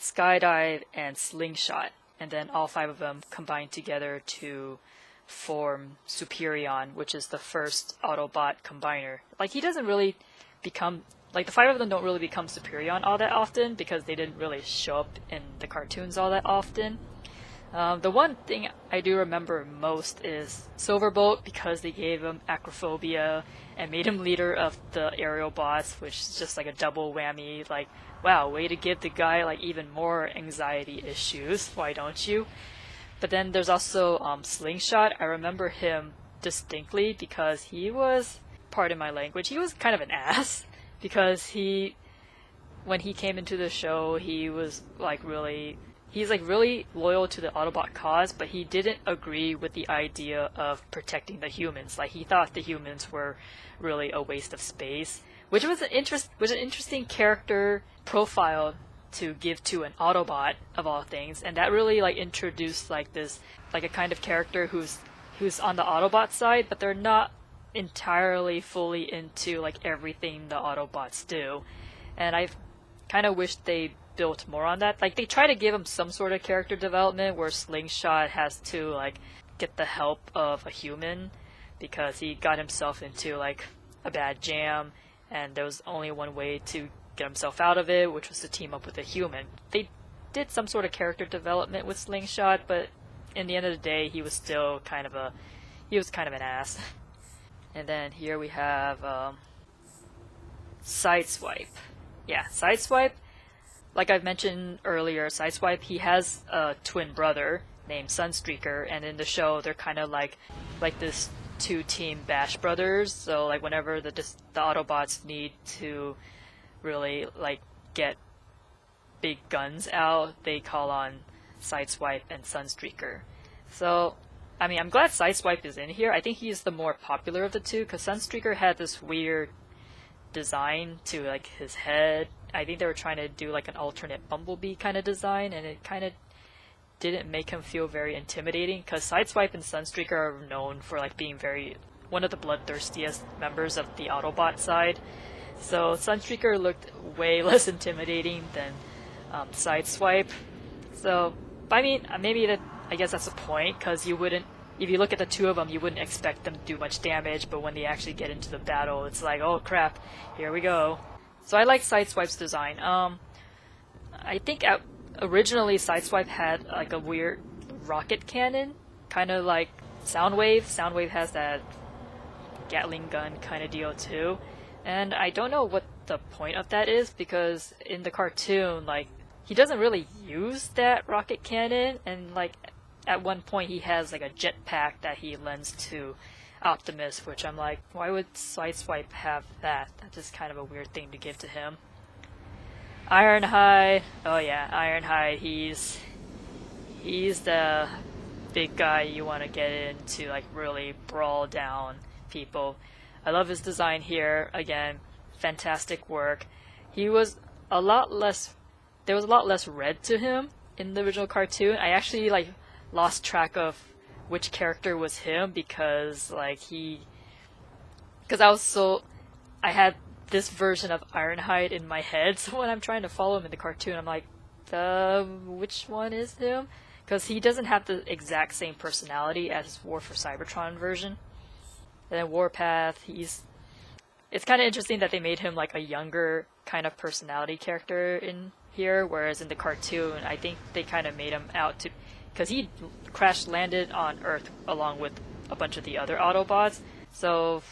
A: Skydive, and Slingshot. And then all 5 of them combine together to form Superion, which is the first Autobot combiner. Like, he doesn't really become... Like, the 5 of them don't really become Superion all that often, because they didn't really show up in the cartoons all that often. The one thing I do remember most is Silverbolt, because they gave him acrophobia and made him leader of the aerial bots, which is just like a double whammy. Like, wow, way to give the guy like even more anxiety issues. Why don't you? But then there's also Slingshot. I remember him distinctly because he was, pardon my language, he was kind of an ass. Because when he came into the show, he was like he's like really loyal to the Autobot cause, but he didn't agree with the idea of protecting the humans. Like, he thought the humans were really a waste of space, which was an interesting character profile to give to an Autobot of all things, and that really like introduced like this like a kind of character who's on the Autobot side, but they're not entirely fully into like everything the Autobots do. And I kind of wish they built more on that. Like, they try to give him some sort of character development where Slingshot has to like get the help of a human because he got himself into like a bad jam, and there was only one way to get himself out of it, which was to team up with a human. They did some sort of character development with Slingshot, but in the end of the day, he was still kind of an ass. And then here we have Sideswipe. Yeah, Sideswipe. Like I've mentioned earlier, Sideswipe, he has a twin brother named Sunstreaker, and in the show they're kind of like this 2-team Bash Brothers. So like whenever the Autobots need to really like get big guns out, they call on Sideswipe and Sunstreaker. So I mean, I'm glad Sideswipe is in here. I think he's the more popular of the two, because Sunstreaker had this weird design to like his head. I think they were trying to do like an alternate Bumblebee kind of design, and it kind of didn't make him feel very intimidating, because Sideswipe and Sunstreaker are known for like being one of the bloodthirstiest members of the Autobot side. So Sunstreaker looked way less intimidating than Sideswipe. So, I mean, I guess that's the point, because if you look at the two of them, you wouldn't expect them to do much damage, but when they actually get into the battle, it's like, oh crap, here we go. So I like Sideswipe's design. I think originally Sideswipe had like a weird rocket cannon, kind of like Soundwave. Soundwave has that Gatling gun kind of deal too. And I don't know what the point of that is, because in the cartoon, like, he doesn't really use that rocket cannon, and like at one point he has like a jetpack that he lends to Optimus, which I'm like, why would Sideswipe have that? That's just kind of a weird thing to give to him. Ironhide, oh yeah, Ironhide, he's the big guy you want to get in to like really brawl down people. I love his design here. Again, fantastic work. There was a lot less red to him in the original cartoon. I actually like lost track of which character was him, because like I had this version of Ironhide in my head, so when I'm trying to follow him in the cartoon, I'm like, which one is him? Because he doesn't have the exact same personality as his War for Cybertron version. And then Warpath, it's kind of interesting that they made him like a younger kind of personality character in here, whereas in the cartoon, I think they kind of made him out to, because he crash landed on Earth along with a bunch of the other Autobots, so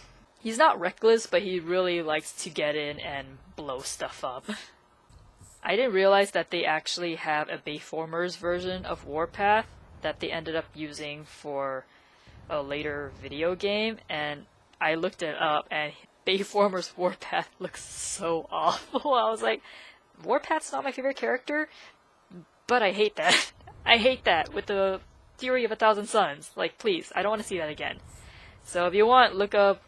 A: he's not reckless, but he really likes to get in and blow stuff up. I didn't realize that they actually have a Bayformers version of Warpath that they ended up using for a later video game, and I looked it up, and Bayformers Warpath looks so awful. I was like, Warpath's not my favorite character, but I hate that. I hate that with the Fury of 1,000 Suns. Like, please, I don't want to see that again. So if you want, look up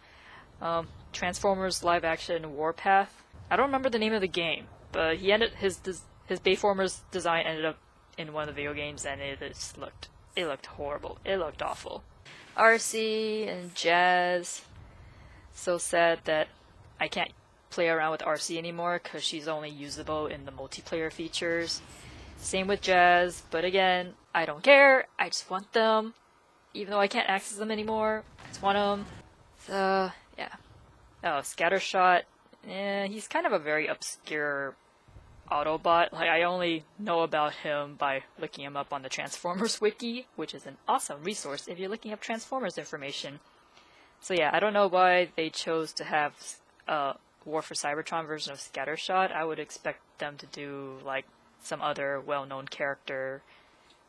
A: Transformers live action Warpath. I don't remember the name of the game, but he ended his Bayformers design ended up in one of the video games, and it looked horrible. It looked awful. RC and Jazz. So sad that I can't play around with RC anymore because she's only usable in the multiplayer features. Same with Jazz, but again, I don't care. I just want them, even though I can't access them anymore. I just want them. So yeah. Oh, Scattershot. He's kind of a very obscure Autobot. Like, I only know about him by looking him up on the Transformers wiki, which is an awesome resource if you're looking up Transformers information. So yeah, I don't know why they chose to have a War for Cybertron version of Scattershot. I would expect them to do like some other well-known character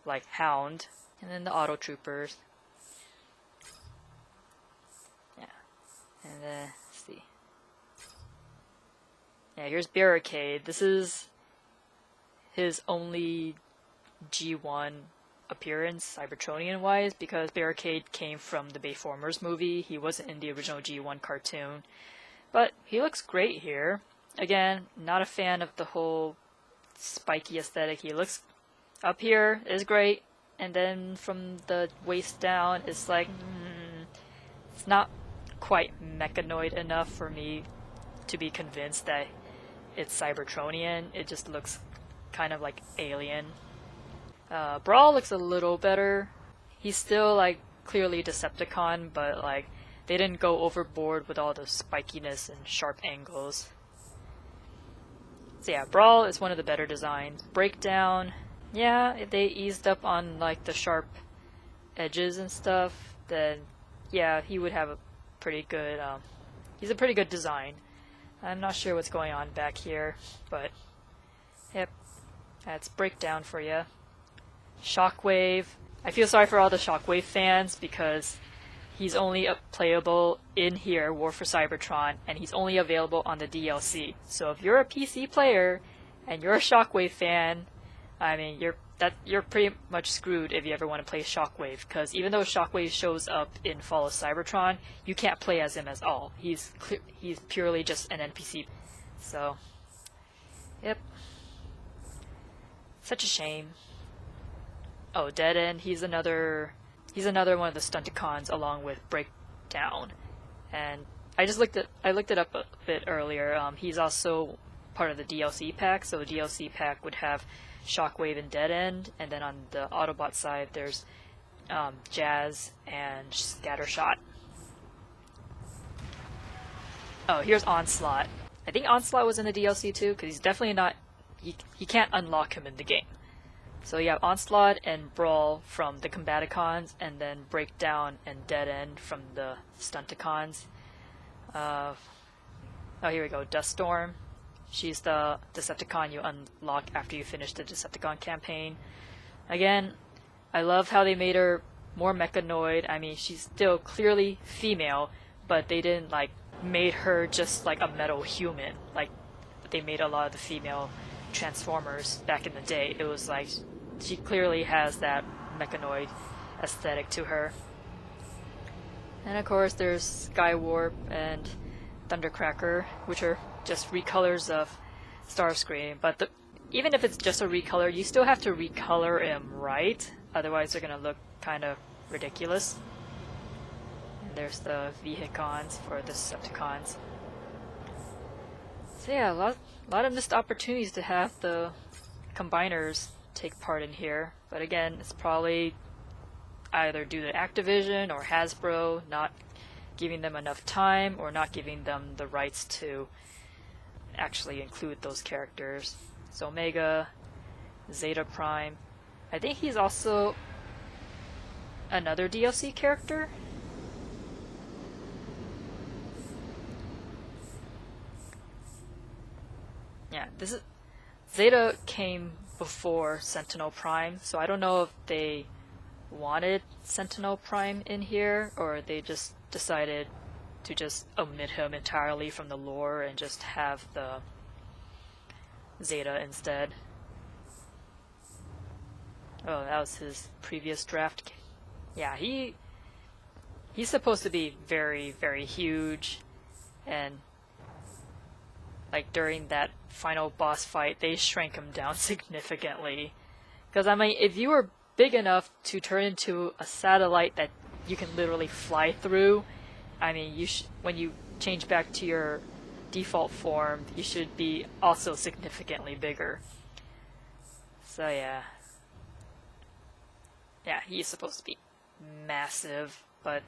A: like Hound, and then the Auto Troopers. Yeah, and let's see. Yeah, here's Barricade. This is his only G1 appearance, Cybertronian-wise, because Barricade came from the Bayformers movie. He wasn't in the original G1 cartoon. But he looks great here. Again, not a fan of the whole spiky aesthetic. He looks up here is great, and then from the waist down, it's like, it's not quite mechanoid enough for me to be convinced that it's Cybertronian. It just looks kind of like alien. Brawl looks a little better. He's still like clearly Decepticon, but like they didn't go overboard with all the spikiness and sharp angles. So yeah, Brawl is one of the better designs. Breakdown, yeah, if they eased up on like the sharp edges and stuff, then yeah, he would have a pretty good, he's a pretty good design. I'm not sure what's going on back here, but yep, that's Breakdown for you. Shockwave, I feel sorry for all the Shockwave fans because he's only playable in here, War for Cybertron, and he's only available on the DLC. So if you're a PC player and you're a Shockwave fan, I mean, you're pretty much screwed if you ever want to play Shockwave, because even though Shockwave shows up in Fall of Cybertron, you can't play as him at all. He's purely just an NPC. So, yep. Such a shame. Oh, Dead End, he's another one of the Stunticons along with Breakdown. And I looked it up a bit earlier. He's also part of the DLC pack, so the DLC pack would have Shockwave and Dead End, and then on the Autobot side there's Jazz and Scattershot. Oh, here's Onslaught. I think Onslaught was in the DLC too, because he's definitely not... You can't unlock him in the game. So you have Onslaught and Brawl from the Combaticons, and then Breakdown and Dead End from the Stunticons. Oh, here we go, Duststorm. She's the Decepticon you unlock after you finish the Decepticon campaign. Again, I love how they made her more mechanoid. I mean, she's still clearly female, but they didn't like made her just like a metal human like they made a lot of the female Transformers back in the day. It was like she clearly has that mechanoid aesthetic to her. And of course there's Skywarp and Thundercracker, which are just recolors of Starscream. But even if it's just a recolor, you still have to recolor him right, otherwise they're gonna look kind of ridiculous. And there's the Vehicons for the Decepticons. So yeah, a lot of missed opportunities to have the combiners take part in here, but again, it's probably either due to Activision or Hasbro not giving them enough time or not giving them the rights to actually include those characters. So Omega, Zeta Prime, I think he's also another DLC character. Yeah, this is Zeta came before Sentinel Prime, so I don't know if they wanted Sentinel Prime in here or they just decided to just omit him entirely from the lore and just have the Zeta instead. Oh, that was his previous draft. Yeah, he's supposed to be very, very huge, and like during that final boss fight, they shrank him down significantly. Because I mean, if you were big enough to turn into a satellite that you can literally fly through, I mean, when you change back to your default form, you should be also significantly bigger. So yeah. Yeah, he's supposed to be massive, but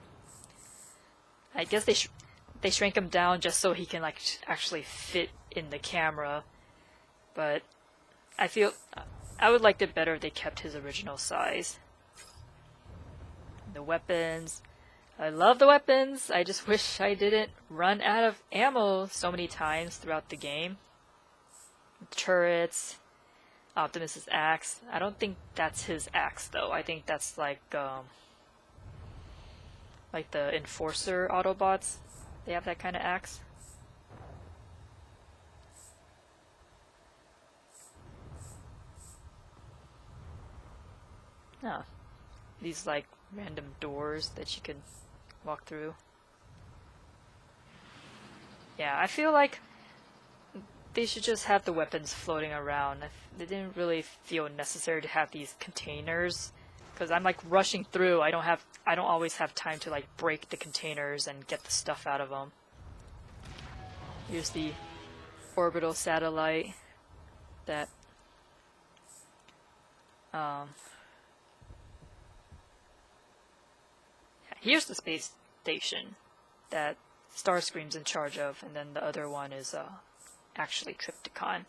A: I guess they shrank him down just so he can like actually fit in the camera. But I feel I would like it better if they kept his original size. The weapons, I love the weapons. I just wish I didn't run out of ammo so many times throughout the game. Turrets, Optimus's axe. I don't think that's his axe though. I think that's like the Enforcer Autobots. They have that kind of axe. Oh, these like random doors that you can walk through. Yeah, I feel like they should just have the weapons floating around. They didn't really feel necessary to have these containers, because I'm like rushing through. I don't always have time to like break the containers and get the stuff out of them. Here's the orbital satellite that here's the space station that Starscream's in charge of, and then the other one is actually Trypticon.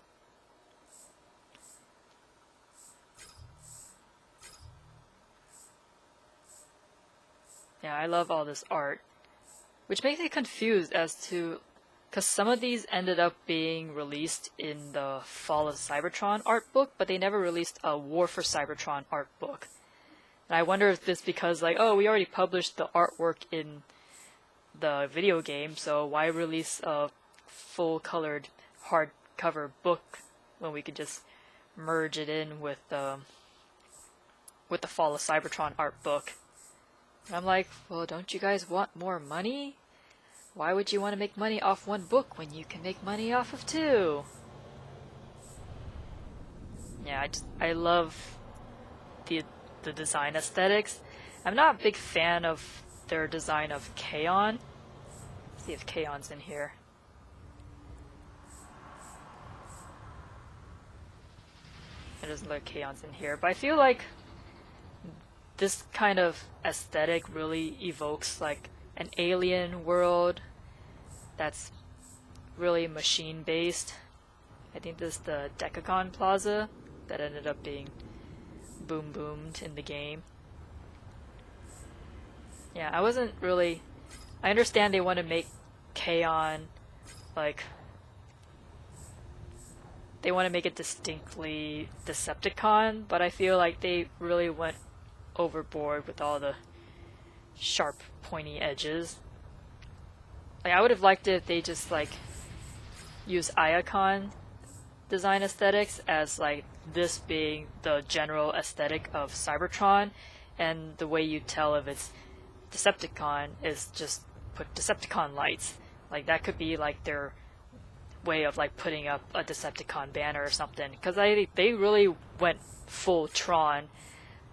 A: Yeah, I love all this art, which makes me confused as to, because some of these ended up being released in the Fall of Cybertron art book, but they never released a War for Cybertron art book. And I wonder if this because like, oh, we already published the artwork in the video game, so why release a full-colored hardcover book when we could just merge it in with the Fall of Cybertron art book? And I'm like, well, don't you guys want more money? Why would you want to make money off one book when you can make money off of two? Yeah, I love the design aesthetics. I'm not a big fan of their design of Kaon. Let's see if Kaon's in here. It doesn't look like Kaon's in here, but I feel like this kind of aesthetic really evokes like an alien world that's really machine based. I think this is the Decagon Plaza that ended up being boomed in the game. Yeah, I wasn't really... I understand they want to make Kaon like... They want to make it distinctly Decepticon, but I feel like they really went overboard with all the sharp, pointy edges. Like, I would have liked it if they just like use Iacon design aesthetics as like this being the general aesthetic of Cybertron, and the way you tell if it's Decepticon is just put Decepticon lights. Like that could be like their way of like putting up a Decepticon banner or something, because they really went full Tron,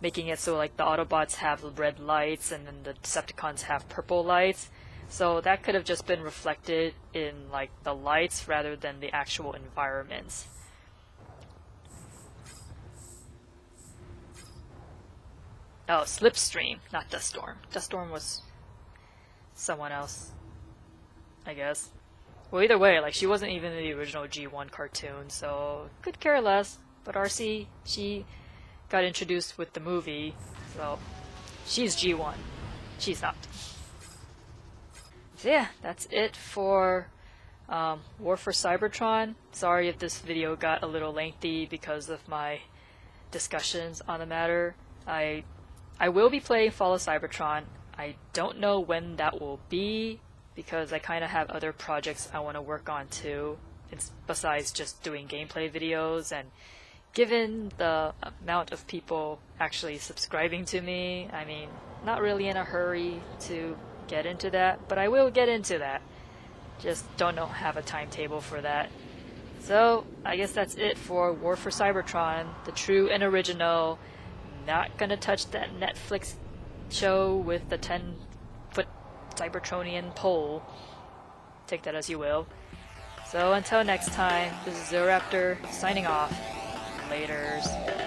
A: making it so like the Autobots have red lights and then the Decepticons have purple lights. So that could have just been reflected in like the lights rather than the actual environments. Oh, Slipstream, not Duststorm. Duststorm was someone else, I guess. Well, either way, like she wasn't even in the original G1 cartoon, so could care less. But RC, she got introduced with the movie, so she's G1. She's not. So yeah, that's it for War for Cybertron. Sorry if this video got a little lengthy because of my discussions on the matter. I will be playing Fall of Cybertron. I don't know when that will be, because I kind of have other projects I want to work on too, besides just doing gameplay videos and given the amount of people actually subscribing to me, I mean, not really in a hurry to get into that, but I will get into that. Just don't have a timetable for that. So, I guess that's it for War for Cybertron, the true and original. Not gonna touch that Netflix show with the 10-foot Cybertronian pole. Take that as you will. So until next time, this is Zeraptor signing off. Laters.